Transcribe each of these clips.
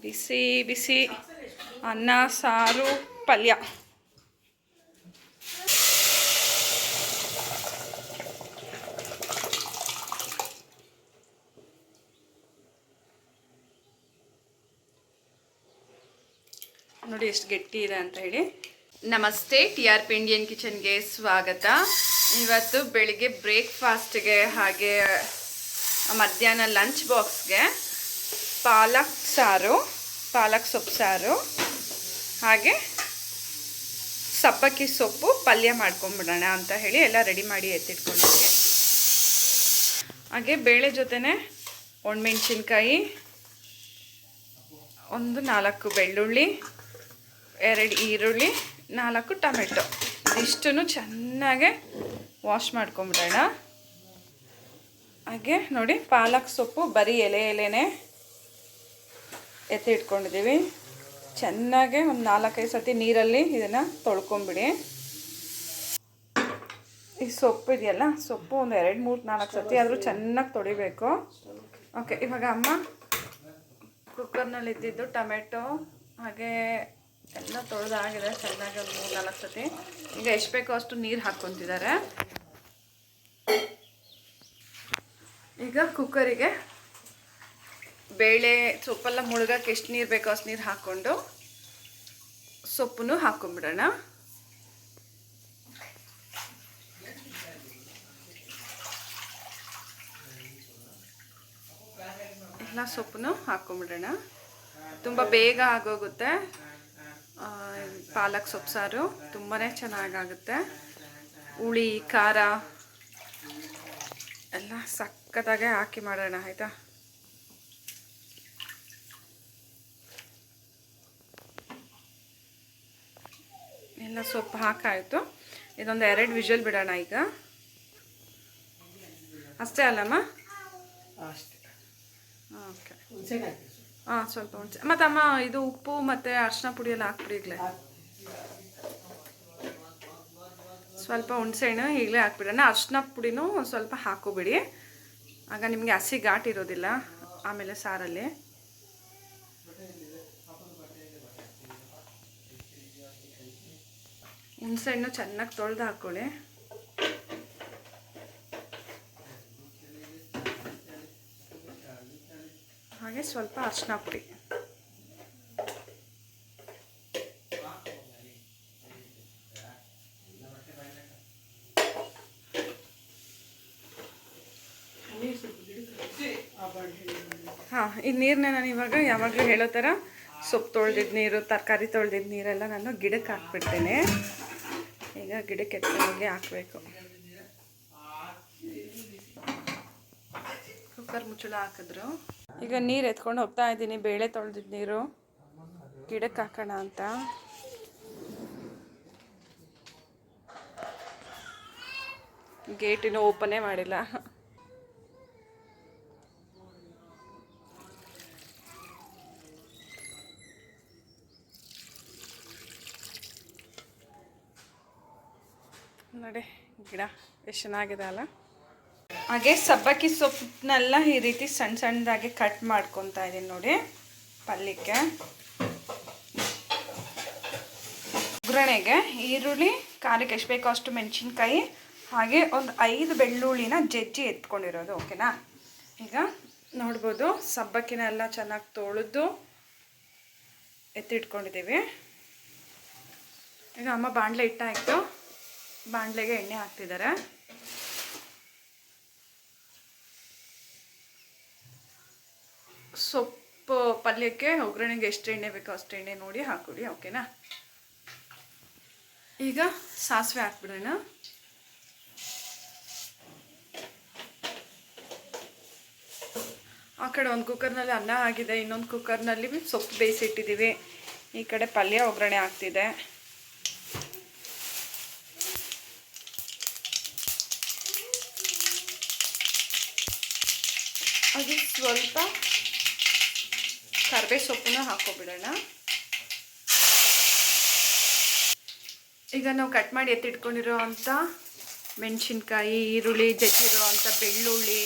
ಬಿಸಿ ಬಿಸಿ ಅನ್ನ ಸಾರು ಪಲ್ಯ. ನೋಡಿ ಎಷ್ಟು ಗಟ್ಟಿ ಇದೆ ಅಂತ ಹೇಳಿ. ನಮಸ್ತೆ, TRP ಇಂಡಿಯನ್ ಕಿಚನ್ಗೆ ಸ್ವಾಗತ. ಇವತ್ತು ಬೆಳಿಗ್ಗೆ ಬ್ರೇಕ್ಫಾಸ್ಟ್ಗೆ ಹಾಗೆ ಮಧ್ಯಾಹ್ನ ಲಂಚ್ ಬಾಕ್ಸ್ಗೆ ಪಾಲಕ್ ಸೊಪ್ಪು ಸಾರು ಹಾಗೆ ಸಬ್ಬಕ್ಕಿ ಸೊಪ್ಪು ಪಲ್ಯ ಮಾಡ್ಕೊಂಬಿಡೋಣ ಅಂತ ಹೇಳಿ ಎಲ್ಲ ರೆಡಿ ಮಾಡಿ ಎತ್ತಿಟ್ಕೊಂಡಿದ್ವಿ. ಹಾಗೆ ಬೇಳೆ ಜೊತೆನೆ ಒಣಮೆಣಸಿನ್ಕಾಯಿ, 4 ಬೆಳ್ಳುಳ್ಳಿ, 2 ಈರುಳ್ಳಿ, 4 ಟೊಮೆಟೊ ಇಷ್ಟನ್ನು ಚೆನ್ನಾಗೆ ವಾಶ್ ಮಾಡ್ಕೊಂಬಿಡೋಣ. ಹಾಗೆ ನೋಡಿ ಪಾಲಕ್ ಸೊಪ್ಪು ಬರೀ ಎಲೆನೇ ಎತ್ತಿ ಇಟ್ಕೊಂಡಿದ್ದೀವಿ. ಚೆನ್ನಾಗೆ ಒಂದು 4-5 ಸತಿ ನೀರಲ್ಲಿ ಇದನ್ನು ತೊಳ್ಕೊಂಬಿಡಿ. ಈ ಸೊಪ್ಪು ಇದೆಯಲ್ಲ, ಸೊಪ್ಪು ಒಂದು 2-3-4 ಸತಿ ಆದರೂ ಚೆನ್ನಾಗಿ ತೊಳಿಬೇಕು. ಓಕೆ, ಇವಾಗ ಅಮ್ಮ ಕುಕ್ಕರ್ನಲ್ಲಿ ಇದ್ದಿದ್ದು ಟೊಮೆಟೊ ಹಾಗೆ ಎಲ್ಲ ತೊಳೆದಾಗಿದೆ ಚೆನ್ನಾಗಿ ಒಂದು 3-4 ಸತಿ. ಈಗ ಎಷ್ಟು ಬೇಕೋ ಅಷ್ಟು ನೀರು ಹಾಕ್ಕೊತಿದ್ದಾರೆ. ಈಗ ಕುಕ್ಕರಿಗೆ ಬೇಳೆ ಸೊಪ್ಪೆಲ್ಲ ಮುಳುಗಕ್ಕೆ ಎಷ್ಟು ನೀರು ಬೇಕೋ ಅಷ್ಟು ನೀರು ಹಾಕ್ಕೊಂಡು ಸೊಪ್ಪನ್ನು ಹಾಕ್ಕೊಂಬಿಡೋಣ. ಎಲ್ಲ ಸೊಪ್ಪನ್ನು ಹಾಕ್ಕೊಂಬಿಡೋಣ. ತುಂಬ ಬೇಗ ಆಗೋಗುತ್ತೆ. ಪಾಲಕ್ ಸೊಪ್ಪು ಸಾರು ತುಂಬಾ ಚೆನ್ನಾಗಾಗುತ್ತೆ. ಹುಳಿ ಖಾರ ಎಲ್ಲ ಸಕ್ಕತ್ತಾಗೆ ಹಾಕಿ ಮಾಡೋಣ, ಆಯಿತಾ? ಎಲ್ಲ ಸೊಪ್ಪು ಹಾಕಾಯಿತು. ಇದೊಂದು 2 ವಿಷಲ್ ಬಿಡೋಣ ಈಗ. ಅಷ್ಟೇ ಅಲ್ಲಮ್ಮ? ಅಷ್ಟೇ. ಓಕೆ, ಸ್ವಲ್ಪ ಹುಣಸೆ ಮತ್ತಮ್ಮ ಇದು ಉಪ್ಪು ಮತ್ತು ಅರಿಶಿನ ಪುಡಿ ಎಲ್ಲ ಹಾಕ್ಬಿಡಿ. ಸ್ವಲ್ಪ ಹುಣಸೆಹಣ್ಣು ಈಗಲೇ ಹಾಕ್ಬಿಡೋಣ. ಅರಿಶಿನ ಪುಡಿನೂ ಒಂದು ಸ್ವಲ್ಪ ಹಾಕೋಬಿಡಿ, ಆಗ ನಿಮಗೆ ಹಸಿ ಘಾಟ್ ಇರೋದಿಲ್ಲ ಆಮೇಲೆ ಸಾರಲ್ಲಿ. ಹುಣಸೆಹಣ್ಣು ಚೆನ್ನಾಗಿ ತೊಳೆದು ಹಾಕ್ಕೊಳ್ಳಿ. ಹಾಗೆ ಸ್ವಲ್ಪ ಅರಿಶಿನ ಪುಡಿ. ಹಾಂ, ಈ ನೀರನ್ನ ನಾನು ಇವಾಗ ಯಾವಾಗಲೂ ಹೇಳೋ ಥರ ಸೊಪ್ಪು ತೊಳೆದಿದ್ದ ನೀರು, ತರಕಾರಿ ತೊಳೆದಿದ್ದ ನೀರೆಲ್ಲ ನಾನು ಗಿಡಕ್ಕೆ ಹಾಕ್ಬಿಡ್ತೇನೆ. ಈಗ ಗಿಡಕ್ಕೆ ಎತ್ಕೊಂಡೋಗಿ ಹಾಕಬೇಕು. ಕುಕ್ಕರ್ ಮುಚ್ಚಳ ಹಾಕಿದ್ರು. ಈಗ ನೀರು ಎತ್ಕೊಂಡು ಹೋಗ್ತಾ ಇದ್ದೀನಿ. ಬೇಳೆ ತೊಳೆದಿದ್ದ ನೀರು ಗಿಡಕ್ಕೆ ಹಾಕೋಣ ಅಂತ. ಗೇಟಿನೂ ಓಪನೇ ಮಾಡಿಲ್ಲ. ನೋಡಿ ಗಿಡ ಎಷ್ಟು ಚೆನ್ನಾಗಿದೆ ಅಲ್ಲ. ಹಾಗೆ ಸಬ್ಬಕ್ಕಿ ಸೊಪ್ಪನ್ನೆಲ್ಲ ಈ ರೀತಿ ಸಣ್ಣ ಸಣ್ಣದಾಗಿ ಕಟ್ ಮಾಡ್ಕೊತಾ ಇದ್ದೀನಿ ನೋಡಿ ಪಲ್ಯಕ್ಕೆ. ಒಗ್ಗರಣೆಗೆ ಈರುಳ್ಳಿ, ಖಾರಕ್ಕೆ ಎಷ್ಟು ಬೇಕೋ ಅಷ್ಟು ಮೆಣಸಿನ್ಕಾಯಿ ಹಾಗೆ ಒಂದು 5 ಬೆಳ್ಳುಳ್ಳಿನ ಜಜ್ಜಿ ಎತ್ಕೊಂಡಿರೋದು. ಓಕೆನಾ? ಈಗ ನೋಡ್ಬೋದು ಸಬ್ಬಕ್ಕಿನೆಲ್ಲ ಚೆನ್ನಾಗಿ ತೊಳೆದು ಎತ್ತಿಟ್ಕೊಂಡಿದ್ದೀವಿ. ಈಗ ಅಮ್ಮ ಬಾಣಲೆ ಇಟ್ಟಾಯಿತು. ಬಾಣಲೆಗೆ ಎಣ್ಣೆ ಹಾಕ್ತಿದ್ದಾರೆ. ಸೊಪ್ಪು ಪಲ್ಯಕ್ಕೆ ಒಗ್ಗರಣೆಗೆ ಎಷ್ಟು ಎಣ್ಣೆ ಬೇಕೋ ಅಷ್ಟು ಎಣ್ಣೆ ನೋಡಿ ಹಾಕ್ಕೊಡಿ. ಓಕೆನಾ? ಈಗ ಸಾಸಿವೆ ಹಾಕ್ಬಿಡೋಣ. ಆ ಕಡೆ ಒಂದು ಕುಕ್ಕರ್ನಲ್ಲಿ ಅನ್ನ ಆಗಿದೆ, ಇನ್ನೊಂದು ಕುಕ್ಕರ್ನಲ್ಲಿ ಸೊಪ್ಪು ಬೇಯಿಸಿಟ್ಟಿದ್ದೀವಿ. ಈ ಕಡೆ ಪಲ್ಯ ಒಗ್ಗರಣೆ ಆಗ್ತಿದೆ. ಅದು ಸ್ವಲ್ಪ ಕರಿಬೇವು ಸೊಪ್ಪನ್ನು ಹಾಕೋಬಿಡೋಣ. ಈಗ ನಾವು ಕಟ್ ಮಾಡಿ ಎತ್ತಿಟ್ಕೊಂಡಿರೋ ಅಂಥ ಮೆಣಸಿನ್ಕಾಯಿ, ಈರುಳ್ಳಿ, ಜಜ್ಜಿರೋ ಅಂಥ ಬೆಳ್ಳುಳ್ಳಿ,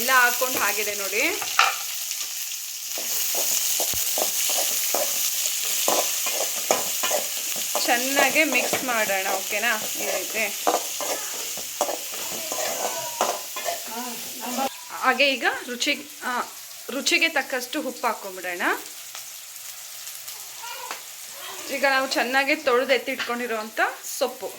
ಎಲ್ಲ ಹಾಕ್ಕೊಂಡು ಆಗಿದೆ ನೋಡಿ. ಚೆನ್ನಾಗಿ ಮಿಕ್ಸ್ ಮಾಡೋಣ. ಓಕೆನಾ? ಈ ರೀತಿ. ಹಾಗೆ ಈಗ ರುಚಿಗೆ ತಕ್ಕಷ್ಟು ಉಪ್ಪು ಹಾಕ್ಕೊಂಬಿಡೋಣ. ಈಗ ನಾವು ಚೆನ್ನಾಗಿ ತೊಳೆದು ಎತ್ತಿಟ್ಕೊಂಡಿರೋವಂಥ ಸೊಪ್ಪು.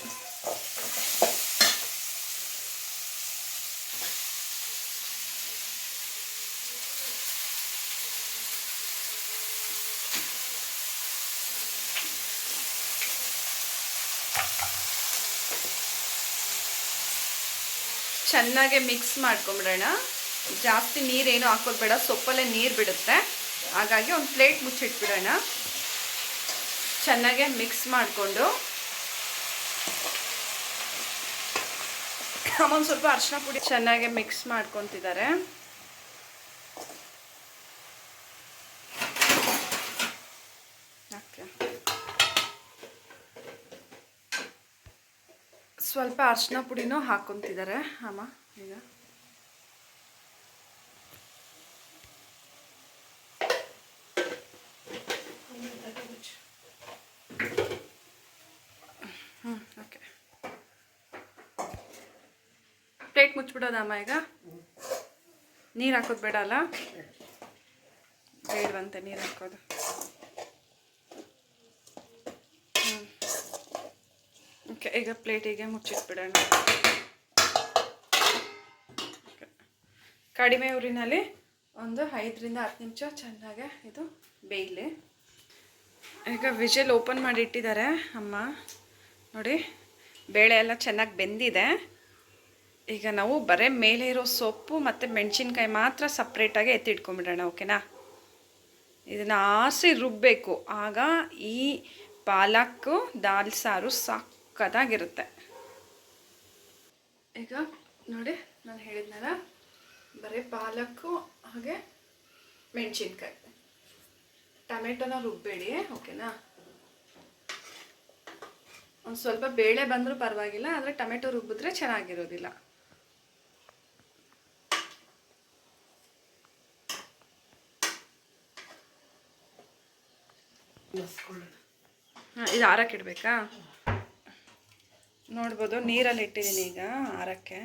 ಚೆನ್ನಾಗಿ ಮಿಕ್ಸ್ ಮಾಡ್ಕೊಂಬಿಡೋಣ. ಜಾಸ್ತಿ ನೀರೇನು ಹಾಕೋದು ಬೇಡ, ಸೊಪ್ಪಲ್ಲೇ ನೀರು ಬಿಡುತ್ತೆ. ಹಾಗಾಗಿ ಒಂದು ಪ್ಲೇಟ್ ಮುಚ್ಚಿಟ್ಬಿಡೋಣ. ಚೆನ್ನಾಗೆ ಮಿಕ್ಸ್ ಮಾಡಿಕೊಂಡು ಒಂದು ಸ್ವಲ್ಪ ಅರಿಶಿನ ಪುಡಿ ಚೆನ್ನಾಗಿ ಮಿಕ್ಸ್ ಮಾಡ್ಕೊತಿದ್ದಾರೆ. ಸ್ವಲ್ಪ ಅರಿಶಿನ ಪುಡಿನೂ ಹಾಕ್ಕೊತಿದ್ದಾರೆ ಅಮ್ಮ. ಈಗ ಓಕೆ, ಪ್ಲೇಟ್ ಮುಚ್ಚಿಬಿಡೋದಮ್ಮ. ಈಗ ನೀರು ಹಾಕೋದು ಬೇಡ ಅಲ್ಲ? ಬೇಡವಂತೆ ನೀರು ಹಾಕೋದು. ಓಕೆ, ಈಗ ಪ್ಲೇಟಿಗೆ ಮುಚ್ಚಿಟ್ಬಿಡೋಣ. ಕಡಿಮೆ ಊರಿನಲ್ಲಿ ಒಂದು 5 ರಿಂದ 10 ನಿಮಿಷ ಚೆನ್ನಾಗೆ ಇದು ಬೇಯಲಿ. ಈಗ ವಿಷಲ್ ಓಪನ್ ಮಾಡಿ ಇಟ್ಟಿದ್ದಾರೆ ಅಮ್ಮ ನೋಡಿ. ಬೇಳೆ ಎಲ್ಲ ಚೆನ್ನಾಗಿ ಬೆಂದಿದೆ. ಈಗ ನಾವು ಬರೀ ಮೇಲೆ ಇರೋ ಸೊಪ್ಪು ಮತ್ತು ಮೆಣಸಿನ್ಕಾಯಿ ಮಾತ್ರ ಸಪ್ರೇಟಾಗಿ ಎತ್ತಿಟ್ಕೊಂಬಿಡೋಣ. ಓಕೆನಾ? ಇದನ್ನು ಆರಿಸಿ ರುಬ್ಬಬೇಕು. ಆಗ ಈ ಪಾಲಕ್ ದಾಲ್ ಸಾರು ಸಕ್ಕತ್ತಾಗಿರುತ್ತೆ. ಈಗ ನೋಡಿ, ನಾನು ಹೇಳಿದ್ನಲ್ಲ, ಬರೀ ಪಾಲಕ್ಕು ಹಾಗೆ ಮೆಣಸಿನ್ಕಾಯಿ, ಟೊಮೆಟೊನ ರುಬ್ಬೇಡಿ. ಓಕೆನಾ? ಒಂದು ಸ್ವಲ್ಪ ಬೇಳೆ ಬಂದರೂ ಪರವಾಗಿಲ್ಲ, ಆದರೆ ಟೊಮೆಟೊ ರುಬ್ಬಿದ್ರೆ ಚೆನ್ನಾಗಿರೋದಿಲ್ಲ. ಇದು ಆರಕ್ಕೆ ಇಡಬೇಕಾ? ನೋಡ್ಬೋದು, ನೀರಲ್ಲಿ ಇಟ್ಟಿದ್ದೀನಿ ಈಗ ಆರಕ್ಕೆ.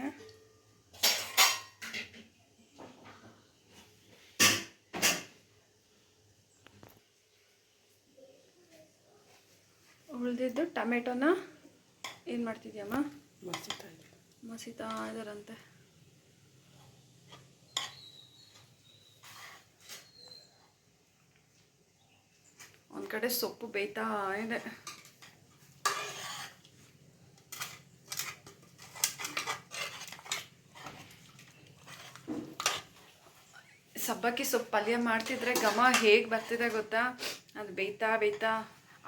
ಉಳಿದಿದ್ದು ಟೊಮೆಟೊನ ಏನು ಮಾಡ್ತಿದ್ಯಮ್ಮ? ಮಸಿತಾ ಇದಾರಂತೆ. ಒಂದು ಕಡೆ ಸೊಪ್ಪು ಬೇಯ್ತಾ ಇದೆ. ಸಬ್ಬಕ್ಕಿ ಸೊಪ್ಪು ಪಲ್ಯ ಮಾಡ್ತಿದ್ರೆ ಘಮ ಹೇಗೆ ಬರ್ತಿದೆ ಗೊತ್ತಾ? ಅದು ಬೇಯ್ತಾ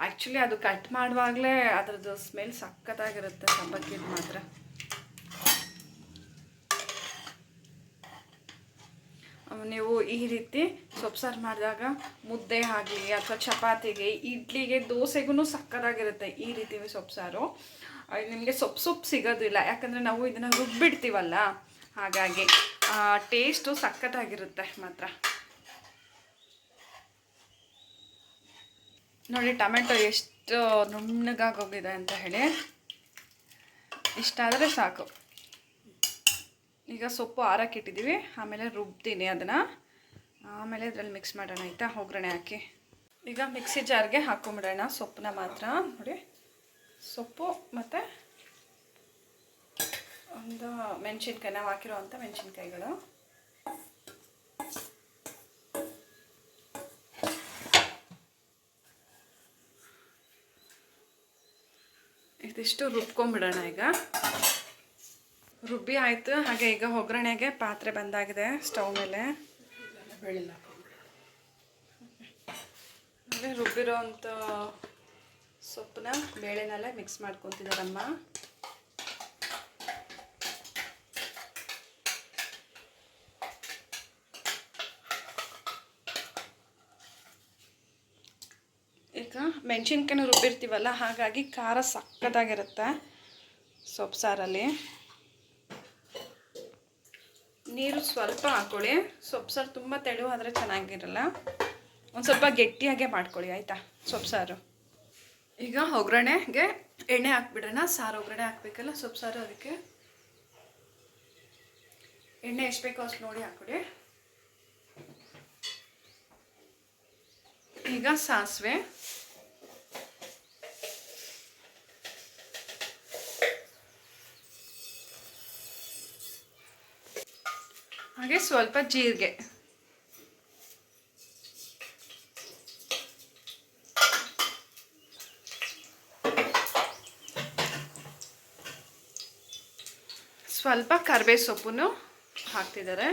ಆ್ಯಕ್ಚುಲಿ ಅದು ಕಟ್ ಮಾಡುವಾಗಲೇ ಅದರದ್ದು ಸ್ಮೆಲ್ ಸಖತ್ತಾಗಿರುತ್ತೆ ಸಬ್ಬಕ್ಕಿದು ಮಾತ್ರ. ನೀವು ಈ ರೀತಿ ಸೊಪ್ಪು ಸಾರು ಮಾಡಿದಾಗ ಮುದ್ದೆ ಆಗಲಿ ಅಥವಾ ಚಪಾತಿಗೆ, ಇಡ್ಲಿಗೆ, ದೋಸೆಗೂ ಸಕ್ಕತ್ತಾಗಿರುತ್ತೆ ಈ ರೀತಿ ಸೊಪ್ಪು ಸಾರು. ನಿಮಗೆ ಸೊಪ್ಪು ಸಿಗೋದಿಲ್ಲ, ಯಾಕಂದರೆ ನಾವು ಇದನ್ನು ರುಬ್ಬಿಡ್ತೀವಲ್ಲ, ಹಾಗಾಗಿ ಟೇಸ್ಟು ಸಖತ್ತಾಗಿರುತ್ತೆ ಮಾತ್ರ. ನೋಡಿ ಟೊಮೆಟೊ ಎಷ್ಟು ನುಣ್ಣಗಾಗೋಗಿದೆ ಅಂತ ಹೇಳಿ. ಇಷ್ಟಾದರೆ ಸಾಕು. ಈಗ ಸೊಪ್ಪು ಆರಕ್ಕೆ ಇಟ್ಟಿದ್ದೀವಿ, ಆಮೇಲೆ ರುಬ್ತೀನಿ ಅದನ್ನು. ಆಮೇಲೆ ಇದರಲ್ಲಿ ಮಿಕ್ಸ್ ಮಾಡೋಣ ಆಯಿತಾ? ಒಗ್ಗರಣೆ ಹಾಕಿ ಈಗ ಮಿಕ್ಸಿ ಜಾರ್ಗೆ ಹಾಕ್ಕೊಂಬಿಡೋಣ ಸೊಪ್ಪನ್ನ ಮಾತ್ರ. ನೋಡಿ, ಸೊಪ್ಪು ಮತ್ತು ಒಂದು ಮೆಣಸಿನ್ಕಾಯಿ, ನಾವು ಹಾಕಿರೋ ಅಂಥ ಮೆಣಸಿನ್ಕಾಯಿಗಳು. ಇದಿಷ್ಟು ರುಬ್ಕೊಂಬಿಡೋಣ. ಈಗ ರುಬ್ಬಿ ಆಯಿತು. ಹಾಗೆ ಈಗ ಒಗ್ಗರಣೆಗೆ ಪಾತ್ರೆ ಬಂದಾಗಿದೆ ಸ್ಟವ್ ಮೇಲೆ. ಹಾಗೆ ರುಬ್ಬಿರೋ ಅಂಥ ಸೊಪ್ಪನ್ನ ಬೇಳೆನೆಲ್ಲ ಮಿಕ್ಸ್ ಮಾಡ್ಕೊತಿದ್ದಾರಮ್ಮ. ಈಗ ಮೆಣಸಿನ್ಕಾಯಿನ ರುಬ್ಬಿರ್ತೀವಲ್ಲ, ಹಾಗಾಗಿ ಖಾರ ಸಕ್ಕತ್ತಾಗಿರುತ್ತೆ ಸೊಪ್ಪು ಸಾರಲ್ಲಿ. ನೀರು ಸ್ವಲ್ಪ ಹಾಕ್ಕೊಳ್ಳಿ. ಸೊಪ್ಪು ಸಾರು ತುಂಬ ತೆಳು ಆದರೆ ಚೆನ್ನಾಗಿರಲ್ಲ. ಒಂದು ಸ್ವಲ್ಪ ಗಟ್ಟಿಯಾಗೆ ಮಾಡ್ಕೊಳ್ಳಿ ಆಯಿತಾ ಸೊಪ್ಪು ಸಾರು. ಈಗ ಒಗ್ಗರಣೆಗೆ ಎಣ್ಣೆ ಹಾಕ್ಬಿಡೋಣ. ಸಾರು ಒಗ್ಗರಣೆ ಹಾಕಬೇಕಲ್ಲ ಸೊಪ್ಪು ಸಾರು, ಅದಕ್ಕೆ ಎಣ್ಣೆ ಎಷ್ಟು ಬೇಕೋ ಅಷ್ಟು ನೋಡಿ ಹಾಕ್ಬಿಡಿ. ಈಗ ಸಾಸಿವೆ, ಹಾಗೆ ಸ್ವಲ್ಪ ಜೀರಿಗೆ, ಸ್ವಲ್ಪ ಕರಿಬೇವು ಸೊಪ್ಪನ್ನು ಹಾಕ್ತಿದ್ದಾರೆ.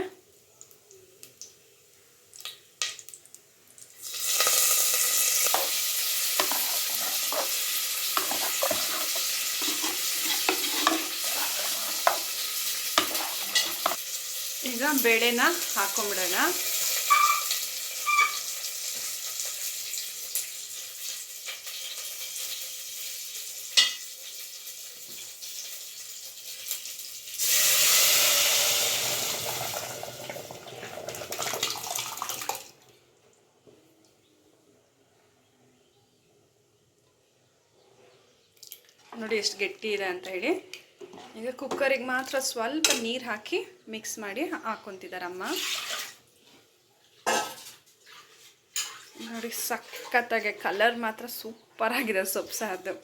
ಈಗ ಬೇಳೆನ ಹಾಕೊಂಡ್ಬಿಡೋಣ. ನೋಡಿ ಎಷ್ಟು ಗಟ್ಟಿ ಇದೆ ಅಂತ ಹೇಳಿ. ಈಗ ಕುಕ್ಕರಿಗೆ ಮಾತ್ರ ಸ್ವಲ್ಪ ನೀರು ಹಾಕಿ ಮಿಕ್ಸ್ ಮಾಡಿ ಹಾಕ್ಕೊತಿದ್ದಾರೆ ಅಮ್ಮ. ನೋಡಿ ಸಖತ್ತಾಗೆ ಕಲರ್ ಮಾತ್ರ ಸೂಪರ್ ಆಗಿದೆ ಸೊಪ್ಪು ಸಾರ್ದು.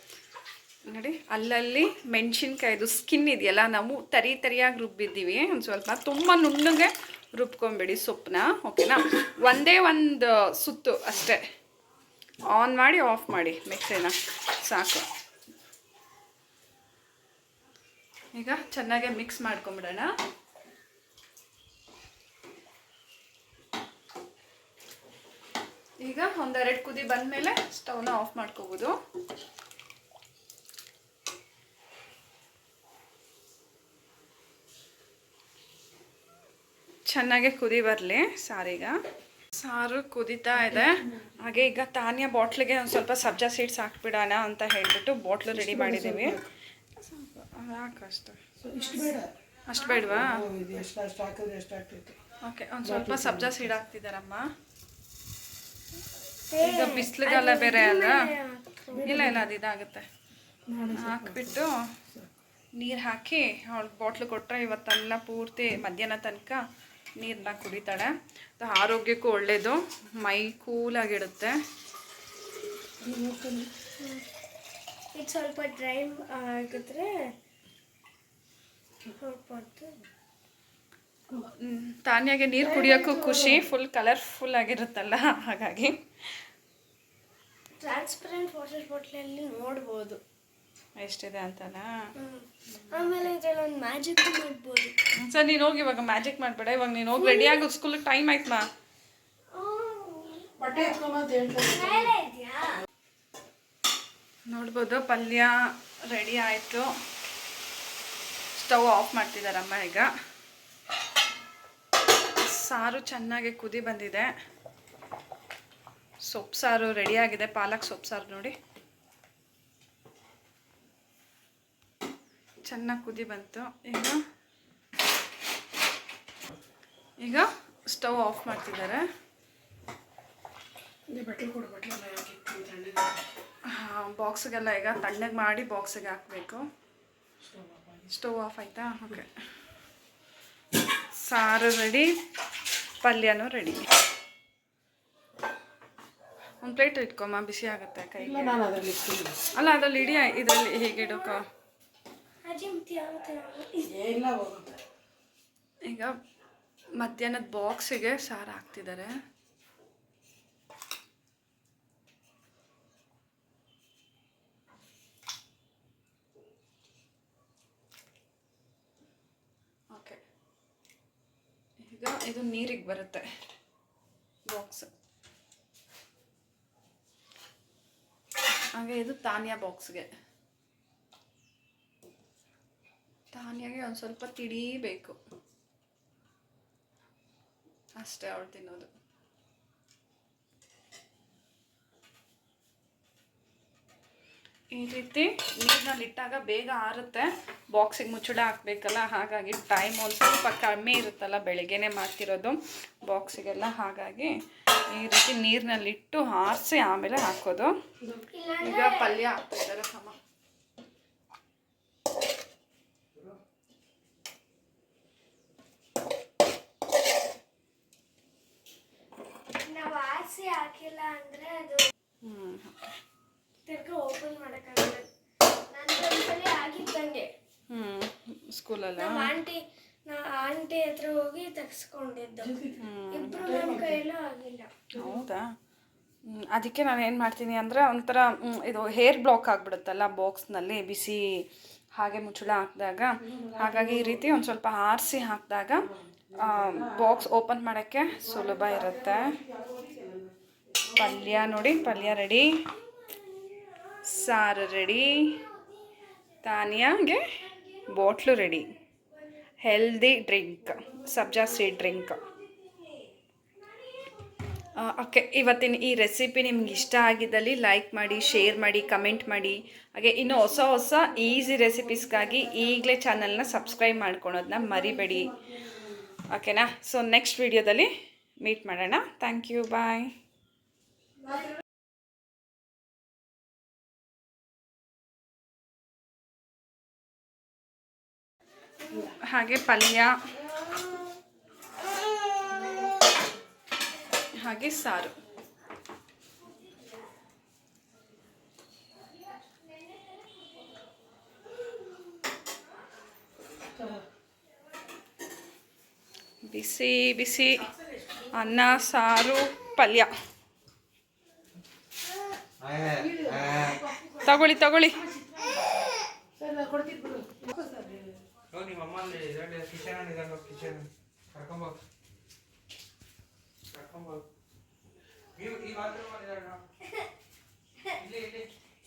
ನೋಡಿ ಅಲ್ಲಲ್ಲಿ ಮೆಣಸಿನ್ಕಾಯ್ದು ಸ್ಕಿನ್ ಇದೆಯಲ್ಲ, ನಾವು ತರಿಯಾಗಿ ರುಬ್ಬಿದ್ದೀವಿ. ಒಂದು ಸ್ವಲ್ಪ ತುಂಬ ನುಣ್ಣಗೆ ರುಬ್ಕೊಂಬಿಡಿ ಸೊಪ್ಪನ್ನ, ಓಕೆನಾ. ಒಂದೇ ಒಂದು ಸುತ್ತು ಅಷ್ಟೇ, ಆನ್ ಮಾಡಿ ಆಫ್ ಮಾಡಿ ಮಿಕ್ಸಿನ, ಸಾಕು. ಈಗ ಚೆನ್ನಾಗಿ ಮಿಕ್ಸ್ ಮಾಡ್ಕೊಂಬಿಡೋಣ. ಈಗ ಒಂದೆರಡು ಕುದಿ ಬಂದಮೇಲೆ ಸ್ಟವ್ನ ಆಫ್ ಮಾಡ್ಕೋಬೋದು. ಚೆನ್ನಾಗೆ ಕುದಿ ಬರಲಿ ಸಾರೀಗ. ಸಾರು ಕುದೀತಾ ಇದೆ. ಹಾಗೆ ಈಗ ತಾನಿಯ ಬಾಟ್ಲಿಗೆ ಒಂದು ಸ್ವಲ್ಪ ಸಬ್ಜಾ ಸೀಡ್ಸ್ ಹಾಕ್ಬಿಡೋಣ ಅಂತ ಹೇಳ್ಬಿಟ್ಟು ಬಾಟ್ಲು ರೆಡಿ ಮಾಡಿದ್ದೀವಿ. ಅಷ್ಟು ಬೇಡವಾ? ಓಕೆ, ಒಂದು ಸ್ವಲ್ಪ ಸಬ್ಜಾ ಸೀಡ್ ಹಾಕ್ತಿದ್ದಾರಮ್ಮ. ಈಗ ಬಿಸಿಲುಗಾಲ ಬೇರೆ ಅಲ್ಲ. ಇಲ್ಲ ಅದು ಇದಾಗುತ್ತೆ. ಹಾಕ್ಬಿಟ್ಟು ನೀರು ಹಾಕಿ ಅವಳು ಬಾಟ್ಲು ಕೊಟ್ಟರೆ ಇವತ್ತೆಲ್ಲ ಪೂರ್ತಿ ಮಧ್ಯಾಹ್ನ ತನಕ ನೀರನ್ನ ಕುಡಿತಾಳೆ. ಆರೋಗ್ಯಕ್ಕೂ ಒಳ್ಳೆಯದು, ಮೈ ಕೂಲಾಗಿಡುತ್ತೆ. ಇದು ಸ್ವಲ್ಪ ಡ್ರೈ ಆಗಿದ್ರೆ ತಾನ್ಯಾಗೆ ನೀರು ಕುಡಿಯೋಕ್ಕೂ ಖುಷಿ, ಫುಲ್ ಕಲರ್ಫುಲ್ ಆಗಿರುತ್ತಲ್ಲ, ಹಾಗಾಗಿ. ಟ್ರಾನ್ಸ್ಪರೆಂಟ್ ವಾಟರ್ ಬಾಟ್ಲಲ್ಲಿ ನೋಡ್ಬೋದು ಎಷ್ಟಿದೆ ಅಂತನಾ. ಆಮೇಲೆ ಇದರಲ್ಲಿ ಒಂದು ಮ್ಯಾಜಿಕ್ ಮಾಡ್ಬೋದು. ಸರ್ ನೀನು ಹೋಗಿ ಇವಾಗ ಮ್ಯಾಜಿಕ್ ಮಾಡಬೇಡ, ಇವಾಗ ನೀನು ಹೋಗಿ ರೆಡಿ ಆಗೋ ಸ್ಕೂಲಿಗೆ ಟೈಮ್ ಆಯ್ತು ಮಾ. ನೋಡ್ಬೋದು ಪಲ್ಯ ರೆಡಿ ಆಯಿತು. ಸ್ಟವ್ ಆಫ್ ಮಾಡ್ತಿದ್ದಾರಮ್ಮ. ಈಗ ಸಾರು ಚೆನ್ನಾಗಿ ಕುದಿ ಬಂದಿದೆ. ಸೊಪ್ಪು ಸಾರು ರೆಡಿಯಾಗಿದೆ, ಪಾಲಕ್ ಸೊಪ್ಪು ಸಾರು ನೋಡಿ ಚೆನ್ನಾಗಿ ಕುದಿ ಬಂತು. ಈಗ ಸ್ಟವ್ ಆಫ್ ಮಾಡ್ತಿದ್ದಾರೆ. ಬಾಕ್ಸಿಗೆಲ್ಲ ಈಗ ತಣ್ಣಗೆ ಮಾಡಿ ಬಾಕ್ಸಿಗೆ ಹಾಕಬೇಕು. ಸ್ಟವ್ ಆಫ್ ಆಯಿತಾ? ಓಕೆ, ಸಾರು ರೆಡಿ, ಪಲ್ಯನೂ ರೆಡಿ. ಒಂದು ಪ್ಲೇಟ್ ಇಟ್ಕೊಮ್ಮ, ಬಿಸಿ ಆಗುತ್ತೆ ಕೈಗೆ. ಅಲ್ಲ ಅದ್ರಲ್ಲಿ ಇಡಿ, ಇದರಲ್ಲಿ ಹೀಗೆ ಇಡೋಕ. ಈಗ ಮಧ್ಯಾಹ್ನದ ಬಾಕ್ಸಿಗೆ ಸಾರು ಹಾಕ್ತಿದ್ದಾರೆ. ಓಕೆ, ಈಗ ಇದು ನೀರಿಗೆ ಬರುತ್ತೆ ಬಾಕ್ಸ್. ಹಾಗೆ ಇದು ತಾನ್ಯ ಬಾಕ್ಸ್ಗೆ. ತಾನ್ಯಾಗೆ ಒಂದು ಸ್ವಲ್ಪ ತಿಡಿಬೇಕು ಅಷ್ಟೇ ಅವಳು ತಿನ್ನೋದು. ಈ ರೀತಿ ನೀರಿನಲ್ಲಿ ಇಟ್ಟಾಗ ಬೇಗ ಆರುತ್ತೆ. ಬಾಕ್ಸಿಗೆ ಮುಚ್ಚಳ ಹಾಕಬೇಕಲ್ಲ, ಹಾಗಾಗಿ ಟೈಮ್ ಒಂದು ಸ್ವಲ್ಪ ಕಡಿಮೆ ಇರುತ್ತಲ್ಲ, ಬೆಳಗ್ಗೆನೇ ಮಾಡ್ತಿರೋದು ಬಾಕ್ಸಿಗೆಲ್ಲ. ಹಾಗಾಗಿ ಈ ರೀತಿ ನೀರಿನಲ್ಲಿಟ್ಟು ಆರಿಸಿ ಆಮೇಲೆ ಹಾಕೋದು. ಈಗ ಪಲ್ಯ ಹಾಕ್ತಿದ್ದಾರೆ ಅಮ್ಮ. ನಾವು ಆರಿಸಿ ಹಾಕಿಲ್ಲ ಅಂದರೆ ಅದು ತಿರ್ಗಿ ಓಪನ್ ಮಾಡೋಕ್ಕಾಗಲ್ಲ. ನನಗೊಂದ್ಸಲಿ ಆಗಿದ್ದಂಗೆ ಸ್ಕೂಲಲ್ಲ ಆಂಟಿ ಹತ್ರ ಹೋಗಿ ತೆಗೆಸ್ಕೊಂಡಿದ್ದು. ಇಬ್ರು ನನ್ನ ಕೈಯಲ್ಲೂ ಆಗಿಲ್ಲ. ಹೌದಾ? ಅದಕ್ಕೆ ನಾನು ಏನು ಮಾಡ್ತೀನಿ ಅಂದರೆ ಒಂಥರ ಇದು ಹೇರ್ ಬ್ಲಾಕ್ ಆಗಿಬಿಡುತ್ತಲ್ಲ ಬಾಕ್ಸ್ನಲ್ಲಿ ಬಿಸಿ ಹಾಗೆ ಮುಚ್ಚಳ ಹಾಕಿದಾಗ. ಹಾಗಾಗಿ ಈ ರೀತಿ ಒಂದು ಸ್ವಲ್ಪ ಆರಿಸಿ ಹಾಕಿದಾಗ ಬಾಕ್ಸ್ ಓಪನ್ ಮಾಡೋಕ್ಕೆ ಸುಲಭ ಇರುತ್ತೆ. ಪಲ್ಯ ನೋಡಿ, ಪಲ್ಯ ರೆಡಿ, ಸಾರು ರೆಡಿ, ತಾನಿಯಾಗೆ bottle ready, healthy drink, sabja seed drink. Okay, ಇವತ್ತಿನ ಈ ರೆಸಿಪಿ ನಿಮ್ಗೆ ಇಷ್ಟ ಆಗಿದ್ದಲ್ಲಿ ಲೈಕ್ ಮಾಡಿ, ಶೇರ್ ಮಾಡಿ, ಕಮೆಂಟ್ ಮಾಡಿ. ಹಾಗೆ ಇನ್ನೂ ಹೊಸ ಹೊಸ ಈಸಿ ರೆಸಿಪೀಸ್ಗಾಗಿ ಈಗಲೇ ಚಾನಲ್ನ ಸಬ್ಸ್ಕ್ರೈಬ್ ಮಾಡ್ಕೊಳೋದನ್ನ ಮರಿಬೇಡಿ. ಓಕೆನಾ? ಸೊ ನೆಕ್ಸ್ಟ್ ವಿಡಿಯೋದಲ್ಲಿ ಮೀಟ್ ಮಾಡೋಣ. ಥ್ಯಾಂಕ್ ಯು, ಬಾಯ್. ಹಾಗೆ ಪಲ್ಯ, ಹಾಗೆ ಸಾರು. ಬಿಸಿ ಬಿಸಿ ಅನ್ನ, ಸಾರು, ಪಲ್ಯ. ತಗೊಳ್ಳಿ ತಗೊಳ್ಳಿ.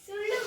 ಸುಳ್ಳು